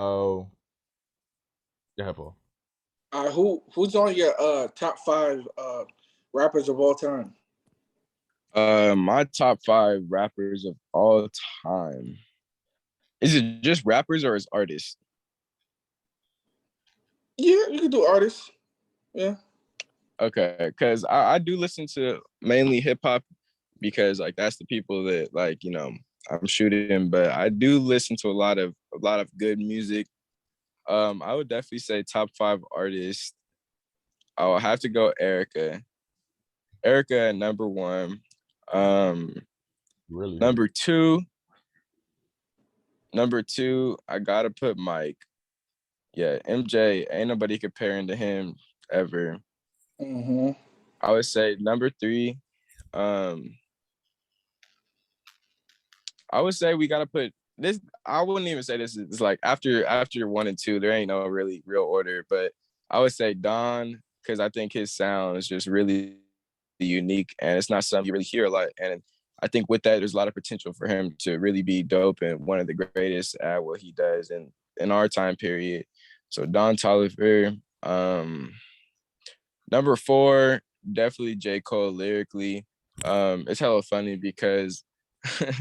Oh, yeah, Paul. Who's on your top 5 rappers of all time? My top 5 rappers of all time. Is it just rappers or is artists? Yeah, you can do artists. Yeah. Okay, because I do listen to mainly hip hop because like that's the people that like I'm shooting, but I do listen to a lot of good music. I would definitely say top 5 artists. I will have to go Erica. Erica at number 1. Really? Number 2, I gotta put Mike. Yeah, MJ, ain't nobody comparing to him ever. Mm-hmm. I would say number 3. I would say we gotta put this. I wouldn't even say this is like after 1 and 2, there ain't no really real order, but I would say Don because I think his sound is just really unique and it's not something you really hear a lot. And I think with that, there's a lot of potential for him to really be dope and one of the greatest at what he does in our time period. So Don Toliver. Number 4, definitely J. Cole lyrically. It's hella funny because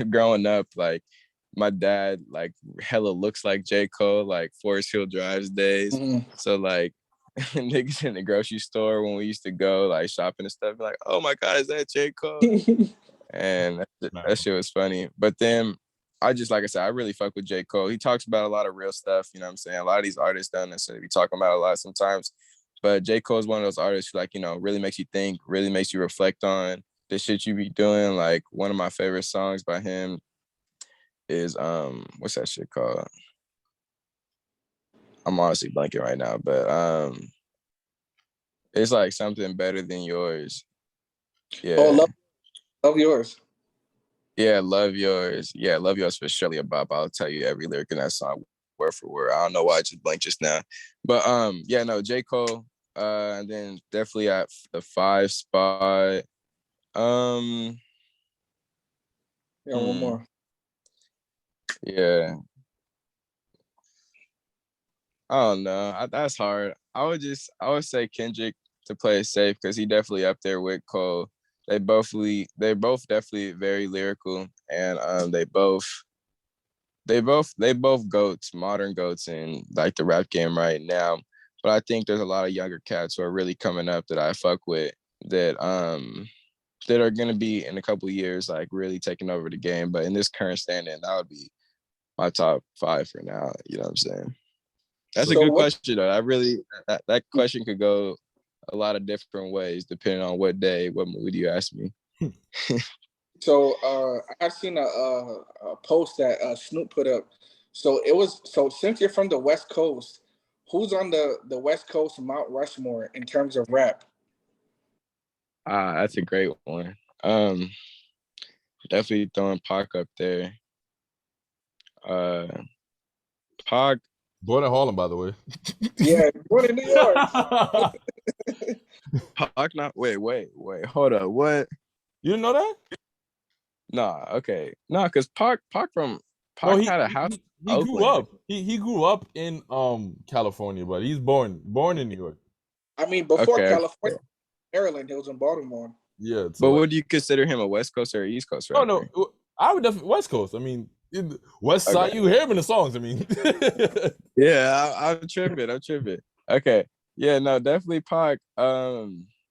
growing up, like my dad like hella looks like J. Cole, like Forest Hill Drives days. Mm-hmm. So like niggas in the grocery store when we used to go like shopping and stuff, like, oh my God, is that J. Cole? And that shit was funny. But then like I said, I really fuck with J. Cole. He talks about a lot of real stuff, you know what I'm saying? A lot of these artists don't necessarily be talking about a lot sometimes. But J. Cole is one of those artists who like, really makes you think, really makes you reflect on the shit you be doing. Like one of my favorite songs by him is what's that shit called? I'm honestly blanking right now, but it's like something better than yours. Yeah. Oh, love yours. Yeah, love yours. Yeah, love yours for surely a bop. I'll tell you every lyric in that song word for word. I don't know why I just blanked just now. But yeah, no, J. Cole. And then definitely at the 5 spot. Yeah, one more. Yeah. I don't know. That's hard. I would say Kendrick to play it safe because he definitely up there with Cole. They both definitely very lyrical, and they both goats, modern goats in like the rap game right now. But I think there's a lot of younger cats who are really coming up that I fuck with that are gonna be in a couple of years like really taking over the game. But in this current standing, that would be my top 5 for now. You know what I'm saying? That's a good question though. That question could go a lot of different ways depending on what mood you ask me. So I seen a post that Snoop put up. So since you're from the West Coast, who's on the West Coast Mount Rushmore in terms of rap? That's a great one. Definitely throwing Pac up there. Pac. Born in Harlem, by the way. Yeah, born in New York. Pac not wait, hold up. What? You didn't know that? Nah, okay. Nah, because Pac had a house. He grew up. He grew up in California, but he's born in New York. I mean, before California, Maryland, he was in Baltimore. Yeah. So but would you consider him a West Coast or East Coast rapper? Oh no, I would definitely West Coast. I mean, West Side, you hear him in the songs. I mean, yeah, I'm tripping. Okay, yeah, no, definitely Pac.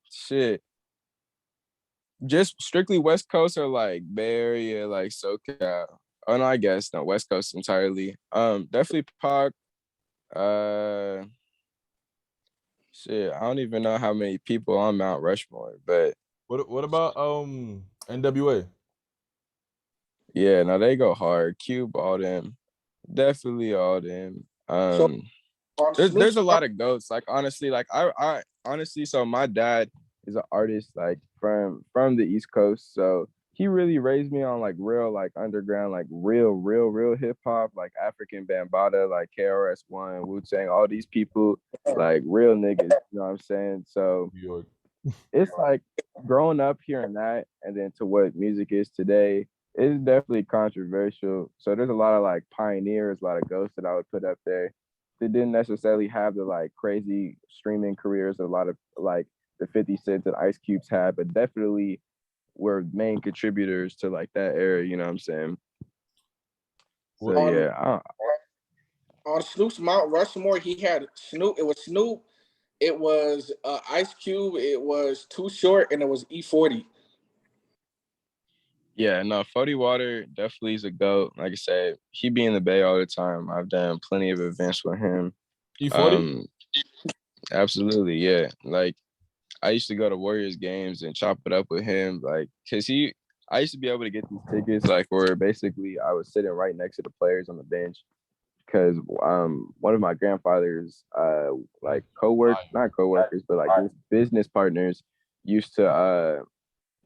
Shit, just strictly West Coast or like Bay Area, like SoCal. Oh no, I guess no, West Coast entirely. Definitely Pac. Shit, I don't even know how many people on Mount Rushmore, but what about NWA? Yeah, no, they go hard. Cube, all them, definitely all them. There's a lot of goats. Like honestly, like I honestly, so my dad is an artist like from the East Coast, so he really raised me on like real like underground, like real hip hop, like African Bambaataa, like KRS-One, Wu-Tang, all these people, like real niggas. You know what I'm saying? So it's like growing up hearing that, and then to what music is today. it's definitely controversial. So there's a lot of like pioneers, a lot of ghosts that I would put up there. They didn't necessarily have the like crazy streaming careers that a lot of like the 50 Cents and Ice Cubes had, but definitely were main contributors to like that era. You know what I'm saying? So What? On yeah, on Snoop's Mount Rushmore, he had Snoop. It was Snoop. It was Ice Cube. It was Too Short, and it was E40. yeah, no, 40 Water definitely is a goat. Like I said, he be in the Bay all the time. I've done plenty of events with him. E40? Um, absolutely, yeah. Like I used to go to Warriors games and chop it up with him, like, cause I used to be able to get these tickets, like, where basically I was sitting right next to the players on the bench, cause one of my grandfather's like not co-workers, but like his business partners used to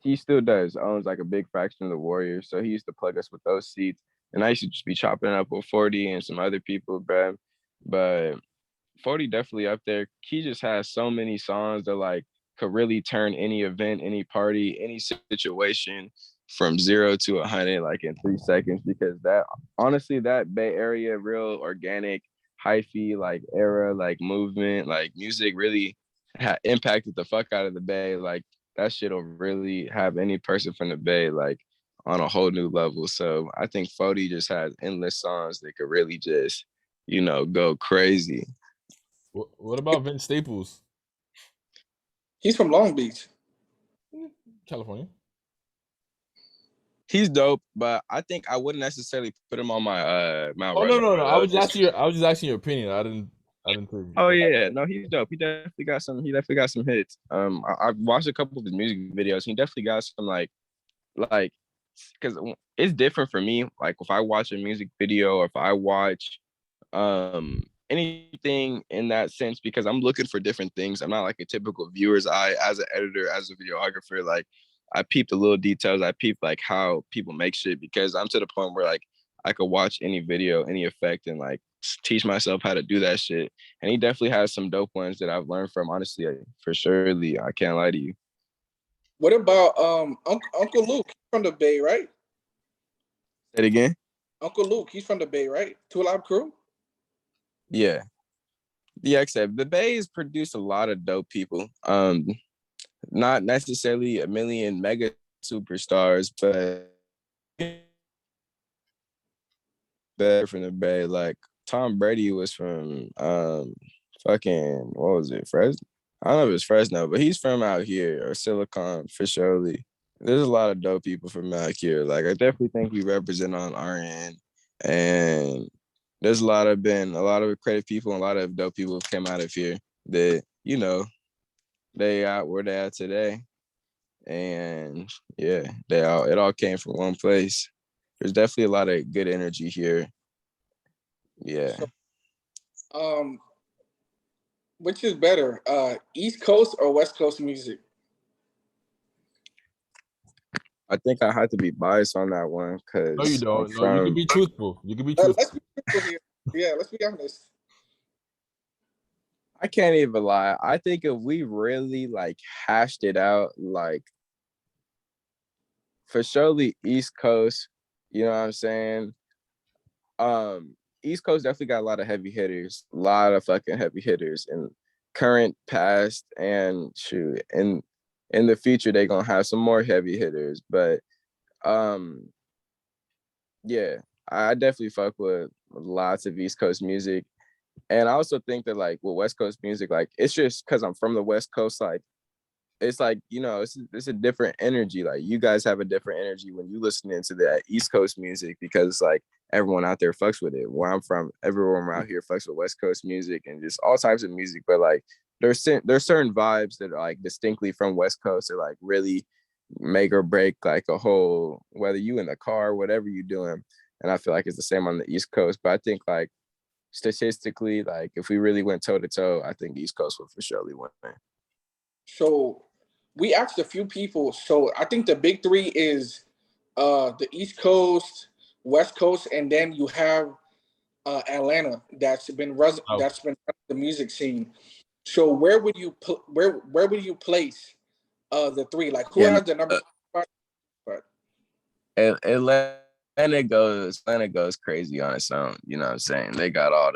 he still does owns like a big fraction of the Warriors, so he used to plug us with those seats, and I used to just be chopping it up with 40 and some other people, bro. But 40 definitely up there. He just has so many songs that like could really turn any event, any party, any situation from 0 to 100 like in 3 seconds. Because that honestly, that Bay Area real organic hyphy like era, like movement, like music really impacted the fuck out of the Bay. Like that shit'll really have any person from the Bay like on a whole new level. So I think 40 just has endless songs that could really just, go crazy. What about Vince Staples? He's from Long Beach. California. He's dope, but I think I wouldn't necessarily put him on my Mount Oh, no, no, no. Rushmore though. I was just asking your opinion. I didn't think. Oh yeah, no, he's dope. He definitely got some hits. I've watched a couple of his music videos. He definitely got some like because it's different for me. Like if I watch a music video or if I watch anything in that sense, because I'm looking for different things. I'm not like a typical viewer's eye as an editor, as a videographer. Like I peep the little details. I peep like how people make shit, because I'm to the point where like I could watch any video, any effect, and like teach myself how to do that shit. And he definitely has some dope ones that I've learned from. Honestly, for surely, I can't lie to you. What about Uncle Luke from the Bay, right? Say it again. Uncle Luke, he's from the Bay, right? Two Live Crew. Yeah. The XF. The Bay has produced a lot of dope people. Not necessarily a million mega superstars, but better from the Bay. Like Tom Brady was from fucking, what was it, Fresno? I don't know if it's Fresno, but he's from out here, or Silicon for surely. There's a lot of dope people from out here. Like I definitely think we represent on our end, and there's a lot of creative people and a lot of dope people have come out of here that they out where they at today. And yeah, it all came from one place. There's definitely a lot of good energy here. Yeah. So, which is better, East Coast or West Coast music? I think I had to be biased on that one No, you because I'm don't. No, you can from. be truthful. You can be truthful. Let's be truthful here. Yeah, let's be honest. I can't even lie. I think if we really like hashed it out, like for surely East Coast, you know what I'm saying? East Coast definitely got a lot of heavy hitters, a lot of fucking heavy hitters, and current, past, and shoot, and in the future they gonna have some more heavy hitters. But um, yeah, I definitely fuck with lots of East Coast music. And I also think that like with West Coast music, like it's just because I'm from the West Coast, like it's like, it's a different energy. Like you guys have a different energy when you listen into that East Coast music, because it's like everyone out there fucks with it. Where I'm from, everyone out here fucks with West Coast music and just all types of music. But like there's certain vibes that are like distinctly from West Coast that like really make or break like a whole, whether you in the car, whatever you doing. And I feel like it's the same on the East Coast. But I think like statistically, like if we really went toe to toe, I think East Coast would for surely win. So we asked a few people. So I think the big three is the East Coast, West Coast, and then you have Atlanta that's been the music scene. So where would you where would you place the three? Like who Yeah, has the number? But Atlanta goes crazy on its own. You know what I'm saying? They got all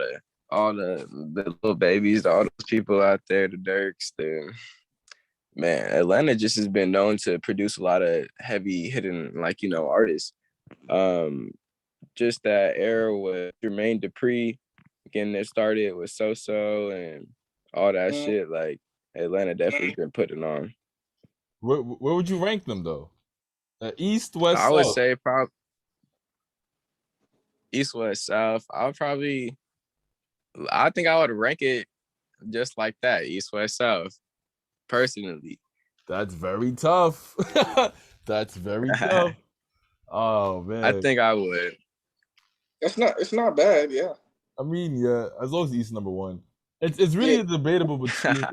the little babies, all those people out there, the Dirks, the man. Atlanta just has been known to produce a lot of heavy hitting, like, artists. Um, just that era with Jermaine Dupri getting it started with So and all that Mm. shit. Like Atlanta definitely been putting on. Where would you rank them though? East, I West, would South. say probably East, West, South. I think I would rank it just like that, East, West, South, personally. That's very tough. That's very tough. Oh I man. think I would. It's not bad, yeah. I mean, yeah, as long as East number one. It's really Yeah. debatable between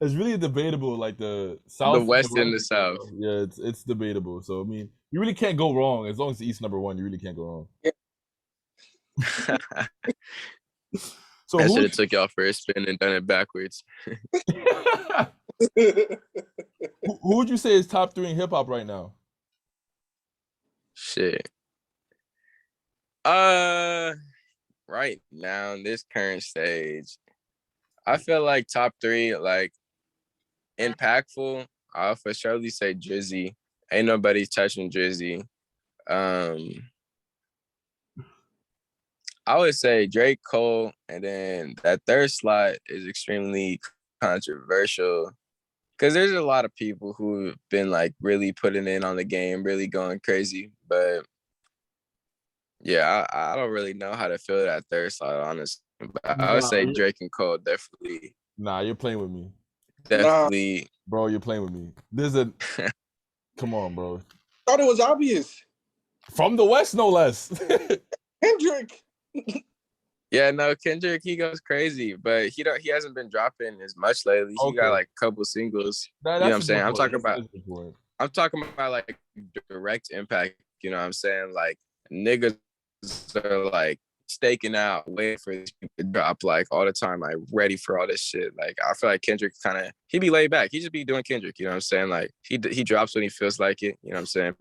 it's really debatable like the The South and the West and the West. South. Yeah, it's debatable. So I mean, you really can't go wrong as long as the East number one. You really can't go wrong. So I should who have took y'all for a spin and done it backwards. who would you say is top three in hip hop right now? Shit. Right now in this current stage, I feel like top three, like impactful. I'll for surely say Drizzy. Ain't nobody touching Drizzy. I would say Drake, Cole, and then that third slot is extremely controversial because there's a lot of people who've been like really putting in on the game, really going crazy. But yeah, I don't really know how to feel that third slot, honestly. But I would Nah, say Drake and Cole nah, you're playing with me, Nah, definitely. bro. You're playing with me. There's a come on, bro. thought it was obvious. From the West, no less. Kendrick. Yeah, no, Kendrick, he goes crazy, but he hasn't been dropping as much lately. He got Okay, like a couple singles. You know what that's I'm a saying? good point. That's a good point. I'm talking about like direct impact, you know what I'm saying? Like niggas are like staking out, waiting for these people to drop like all the time, like ready for all this shit. Like I feel like Kendrick he be laid back. He just be doing Kendrick, you know what I'm saying? Like he drops when he feels like it, you know what I'm saying?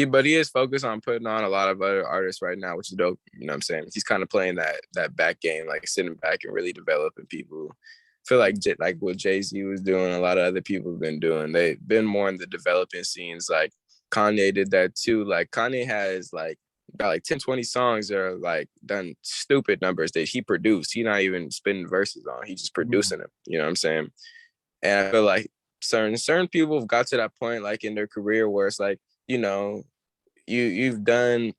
But he is focused on putting on a lot of other artists right now, which is dope. You know what I'm saying? He's kind of playing that back game, like sitting back and really developing people. I feel like what Jay-Z was doing, a lot of other people have been doing. They've been more in the developing scenes. Like Kanye did that too. Like Kanye has like got like 10, 20 songs that are like done stupid numbers that he produced. He not even spinning verses on. He just producing them. You know what I'm saying? And I feel like certain people have got to that point like in their career where it's like, you know, you've done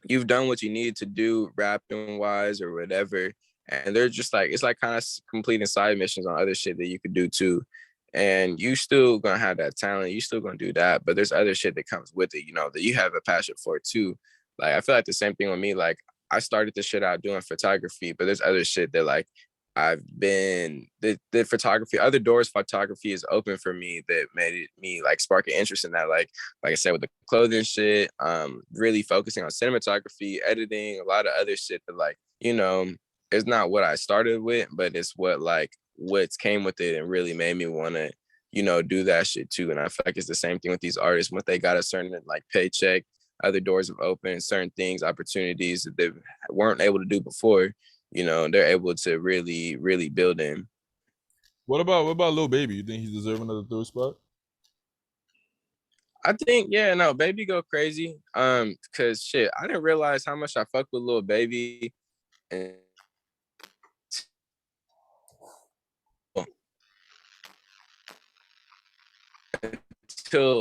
what you needed to do rapping wise or whatever, and they're just like it's like kind of completing side missions on other shit that you could do too, and you still gonna have that talent, you still gonna do that, but there's other shit that comes with it, you know, that you have a passion for too. Like I feel like the same thing with me. Like I started this shit out doing photography, but there's other shit that like I've been the photography, other doors photography is open for me that me like spark an interest in that. Like I said, with the clothing shit, really focusing on cinematography, editing, a lot of other shit that like, you know, it's not what I started with, but it's what's came with it and really made me want to, you know, do that shit too. And I feel like it's the same thing with these artists. Once they got a certain like paycheck, other doors have opened, certain things, opportunities that they weren't able to do before, you know, they're able to really, really build in. What about Lil Baby? You think he's deserving of the third spot? I think, yeah, no, Baby go crazy. Cause shit, I didn't realize how much I fuck with Lil Baby until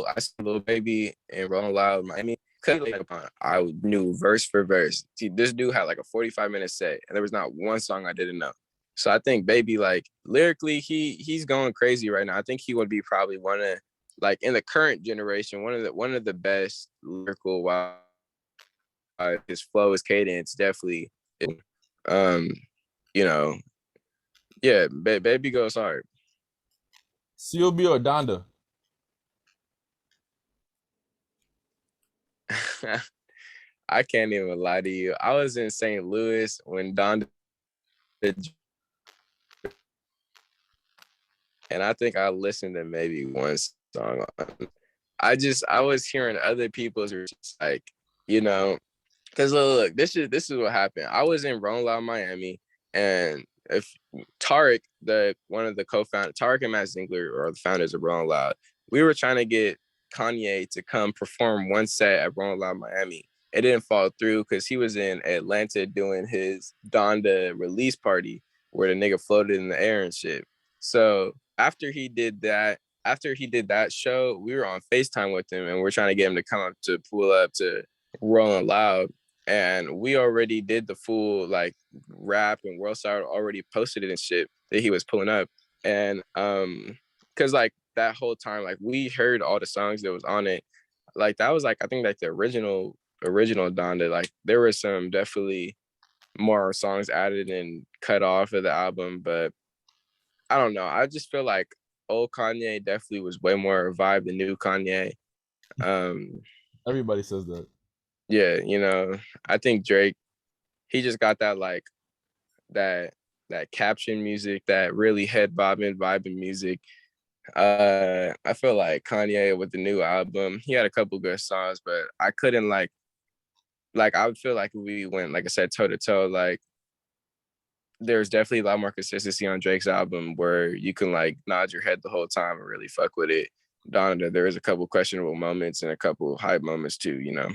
I saw Lil Baby and Rolling Loud Miami. I knew verse for verse. See, this dude had like a 45-minute set, and there was not one song I didn't know. So I think Baby, like lyrically, he's going crazy right now. I think he would be probably one of like in the current generation, one of the best lyrical. While his flow, his cadence, definitely, um, you know, yeah, Baby goes hard. CLB or Donda? I can't even lie to you. I was in St. Louis when Donda, and I think I listened to maybe one song on. I was hearing other people's like, you know, because look, this is what happened. I was in Rolling Loud, Miami, and if one of the co-founders, Tarek and Matt Ziegler, are the founders of Rolling Loud, we were trying to get Kanye to come perform one set at Rolling Loud, Miami. It didn't fall through because he was in Atlanta doing his Donda release party where the nigga floated in the air and shit. So after he did that show, we were on FaceTime with him and we're trying to get him to come up to pull up to Rolling Loud. And we already did the full like rap, and Worldstar already posted it and shit that he was pulling up. And because like that whole time, like we heard all the songs that was on it. Like that was like I think like the original Donda. Like there were some definitely more songs added and cut off of the album, but I don't know. I just feel like old Kanye definitely was way more vibe than new Kanye. Everybody says that. Yeah, you know, I think Drake, he just got that like that caption music, that really head bobbing vibing music. I feel like Kanye with the new album, he had a couple good songs, but I couldn't like I would feel like if we went, like I said, toe to toe, like there's definitely a lot more consistency on Drake's album where you can like nod your head the whole time and really fuck with it. Donda, there is a couple questionable moments and a couple hype moments too, you know.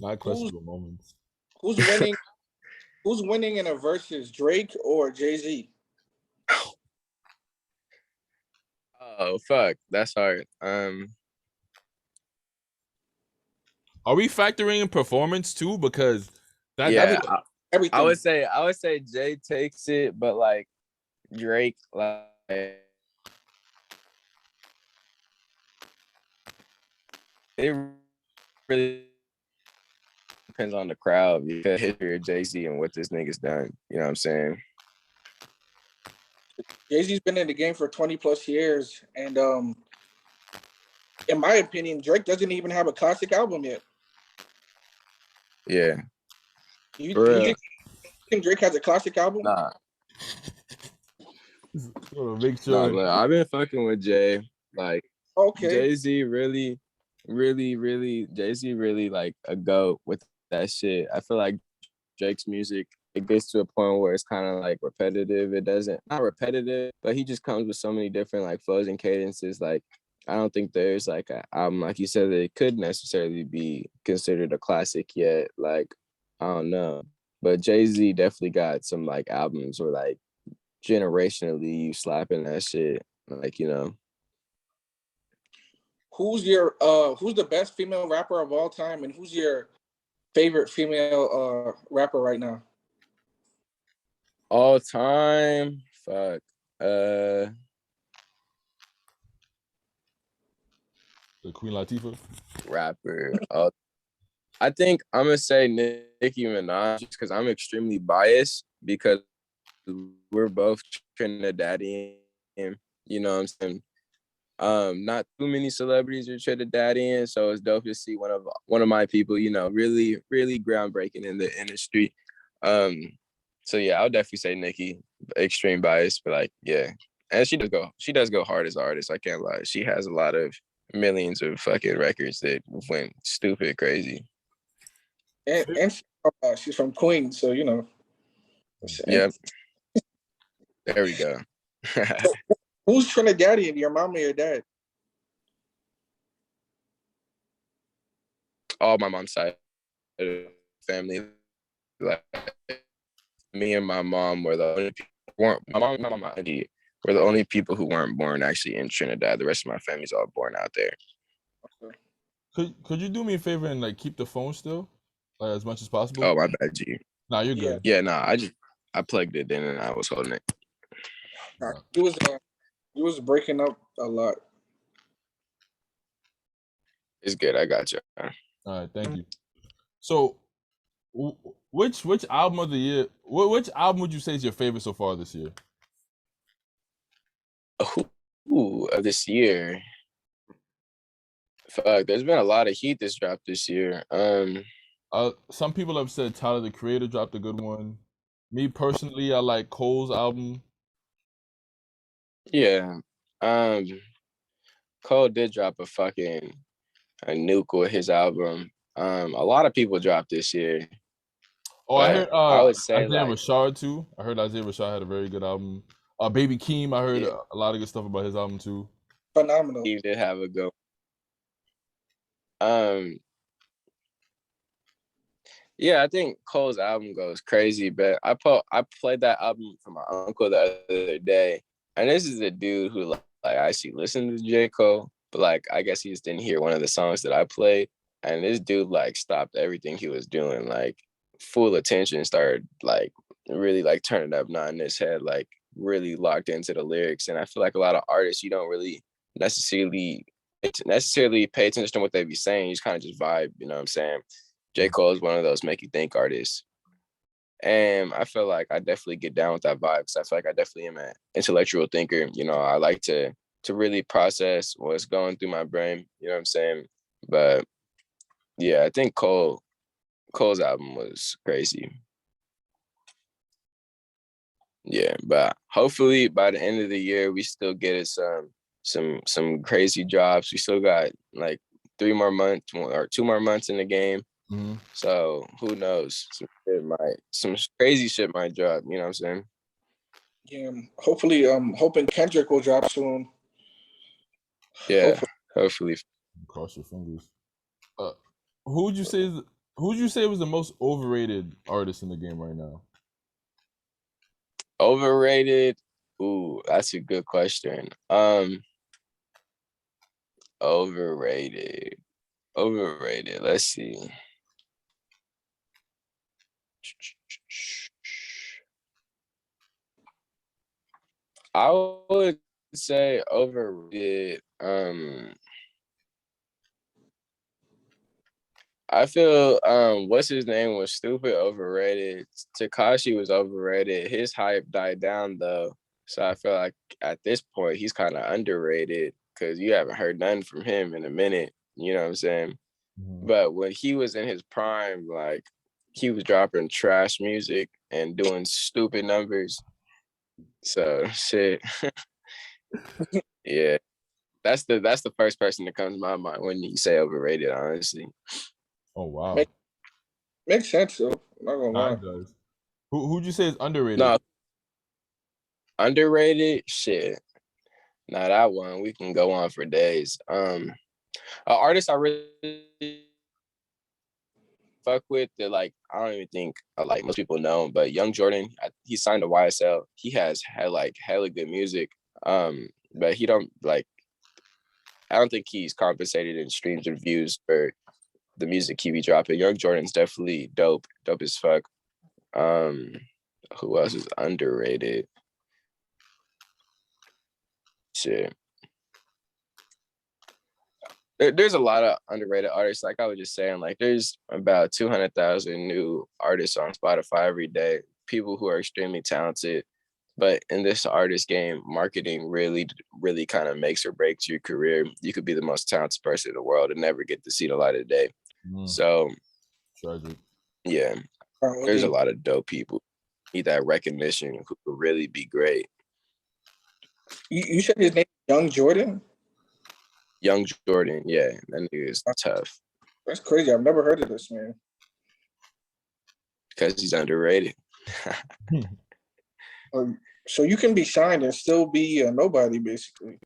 Not questionable moments. Who's winning? Who's winning in a versus, Drake or Jay-Z? Oh fuck, that's hard. Are we factoring in performance too? Because yeah, everything. I would say Jay takes it, but like Drake, like it really depends on the crowd because history of Jay-Z and what this nigga's done. You know what I'm saying? Jay-Z's been in the game for 20 plus years, and in my opinion, Drake doesn't even have a classic album yet. Yeah. You think Drake has a classic album? Nah. Make sure. Nah, I've been fucking with Jay. Like, okay. Jay-Z really Jay-Z really like a GOAT with that shit. I feel like Drake's music, it gets to a point where it's kind of like repetitive. Not repetitive, but he just comes with so many different like flows and cadences. Like, I don't think there's like an album, like you said, that it could necessarily be considered a classic yet. Like, I don't know. But Jay-Z definitely got some like albums where like generationally you slapping that shit. Like, you know. Who's the best female rapper of all time, and who's your favorite female rapper right now? All time? Fuck. The Queen Latifah? Rapper. I think I'm gonna say Nicki Minaj just because I'm extremely biased because we're both Trinidadian. You know what I'm saying? Not too many celebrities are Trinidadian, so it's dope to see one of my people, you know, really, really groundbreaking in the industry. So yeah, I'll definitely say Nicki. Extreme bias, but like, yeah. And she does go hard as an artist, I can't lie. She has a lot of millions of fucking records that went stupid crazy. And she's from Queens, so you know. Yep. There we go. Who's Trinidadian, your mom or your dad? All my mom's side of the family. Like, me and my mom were the only people, my mom and my auntie were the only people who weren't born actually in Trinidad. The rest of my family's all born out there. Could you do me a favor and like keep the phone still, like as much as possible? Oh, my bad, G. Nah, you're good. Yeah, nah, I plugged it in and I was holding it. He was breaking up a lot. It's good. I got you. All right, thank you. So, which album of the year? Which album would you say is your favorite so far this year? Of this year. Fuck, there's been a lot of heat that's dropped this year. Some people have said Tyler the Creator dropped a good one. Me personally, I like Cole's album. Yeah. Cole did drop a nuke with his album. A lot of people dropped this year. Oh, I heard I would say Isaiah like Rashad too. I heard Isaiah Rashad had a very good album. Baby Keem, I heard a lot of good stuff about his album too. Phenomenal. he did have a go. Yeah, I think Cole's album goes crazy, but I played that album for my uncle the other day, and this is a dude who like actually listened to J. Cole, but like I guess he just didn't hear one of the songs that I played, and this dude like stopped everything he was doing, like full attention, started like really like turning up, nodding his head, like really locked into the lyrics. And I feel like a lot of artists, you don't really necessarily pay attention to what they be saying. You just kind of just vibe, you know what I'm saying? J. Cole is one of those make you think artists. And I feel like I definitely get down with that vibe because I feel like I definitely am an intellectual thinker. You know, I like to really process what's going through my brain. You know what I'm saying? But yeah, I think Cole's album was crazy. Yeah, but hopefully by the end of the year we still get it some crazy drops. We still got like 3 more months or 2 more months in the game. Mm-hmm. So who knows? Some crazy shit might drop. You know what I'm saying? Yeah. Hopefully, hoping Kendrick will drop soon. Yeah. Hopefully. Cross your fingers. Who would you say was the most overrated artist in the game right now? Overrated? Ooh, that's a good question. Overrated. Let's see. I would say overrated. I feel what's his name was stupid overrated. Tekashi was overrated. His hype died down though. So I feel like at this point he's kind of underrated because you haven't heard nothing from him in a minute. You know what I'm saying? Mm-hmm. But when he was in his prime, like he was dropping trash music and doing stupid numbers. So shit. Yeah. That's the first person that comes to my mind when you say overrated, honestly. Oh wow. Makes sense though. Not gonna lie. Does. Who'd you say is underrated? No. Underrated? Shit. Now that one, we can go on for days. An artist I really fuck with that like I don't even think like most people know him, but Young Jordan, he signed to YSL. He has had like hella good music. But he don't like I don't think he's compensated in streams and views for the music he be dropping. Young Jordan's definitely dope as fuck. Who else is underrated? Shit. There's a lot of underrated artists. Like I was just saying, like there's about 200,000 new artists on Spotify every day. People who are extremely talented. But in this artist game, marketing really, really kind of makes or breaks your career. You could be the most talented person in the world and never get to see the light of day. So, tragic. Yeah, there's a lot of dope people need that recognition who could really be great. You said his name Young Jordan? Young Jordan, yeah, that nigga is tough. That's crazy. I've never heard of this man. Because he's underrated. So you can be signed and still be a nobody, basically.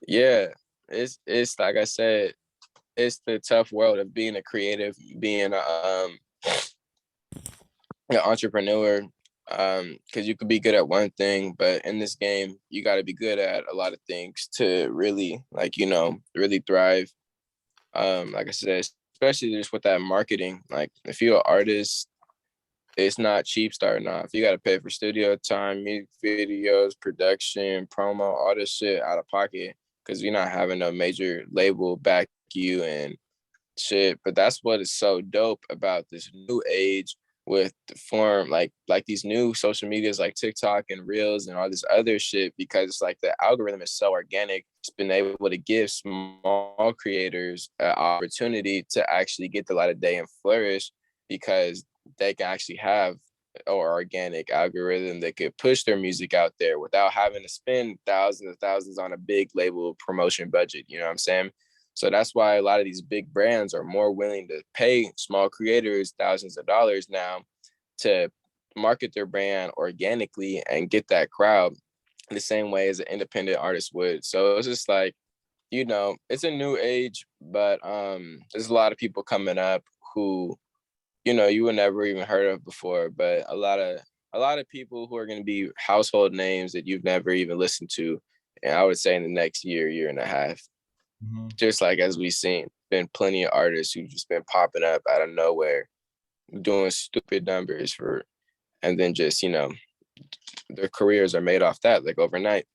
Yeah, it's like I said, it's the tough world of being a creative, being an entrepreneur. Because you could be good at one thing, but in this game, you got to be good at a lot of things to really, like, you know, really thrive. Like I said, especially just with that marketing. Like, if you're an artist, it's not cheap starting off. You got to pay for studio time, music videos, production, promo, all this shit out of pocket because you're not having a major label back you and shit. But that's what is so dope about this new age with the form like these new social medias like TikTok and Reels and all this other shit, because it's like the algorithm is so organic. It's been able to give small creators an opportunity to actually get the light of day and flourish because they can actually have or organic algorithm that could push their music out there without having to spend thousands and thousands on a big label promotion budget. You know what I'm saying? So that's why a lot of these big brands are more willing to pay small creators thousands of dollars now to market their brand organically and get that crowd the same way as an independent artist would. So it's just like, you know, it's a new age, but there's a lot of people coming up who, you know, you would never even heard of before, but a lot of people who are going to be household names that you've never even listened to. And I would say in the next year and a half, just like as we've seen, been plenty of artists who've just been popping up out of nowhere, doing stupid numbers and then just, you know, their careers are made off that like overnight.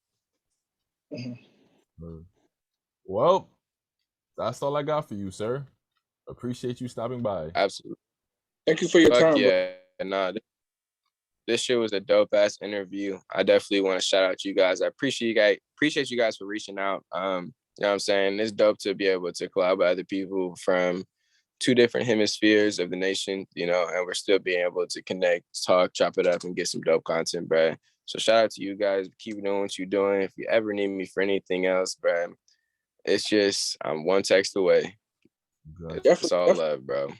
Well, that's all I got for you, sir. Appreciate you stopping by. Absolutely. Thank you for your time. Yeah, nah, this shit was a dope ass interview. I definitely want to shout out you guys. I appreciate you guys for reaching out. You know what I'm saying? It's dope to be able to collab with other people from 2 different hemispheres of the nation, you know, and we're still being able to connect, talk, chop it up, and get some dope content, bro. So shout out to you guys. Keep doing what you're doing. If you ever need me for anything else, bro, it's just I'm one text away. It's all love, bro.